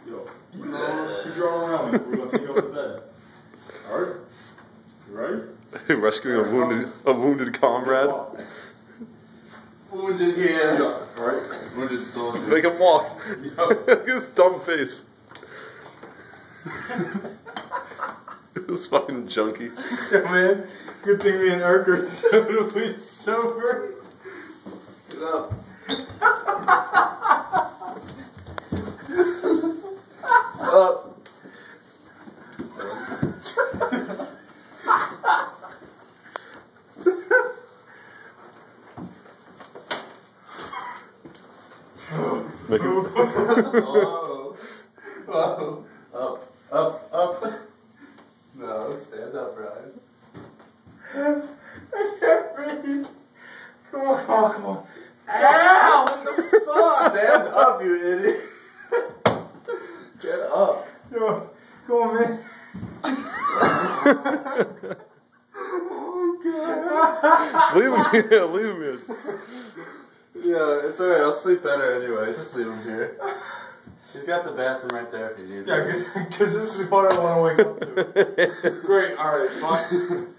Yo, keep your arm around me. We're gonna take you up to bed. Alright? You ready? Rescuing a wounded comrade. Wounded here. Yeah, alright? Wounded soldier. Make him walk. Look at his dumb face. This fucking junkie. Yeah, man. Good thing me and Urk are totally sober. Get up. Up. Make him. Oh. Oh. Up. Up. Up. No, stand up, Ryan. I can't breathe. Come on, come on. Ow! What the fuck? Stand up, you idiot. Get up. Yo, come on, man. Oh, God. Leave him here. Leave him here. Yeah, it's alright. I'll sleep better anyway. Just leave him here. He's got the bathroom right there if you need it. Yeah, because this is the part I want to wake up to. Great, alright, fine.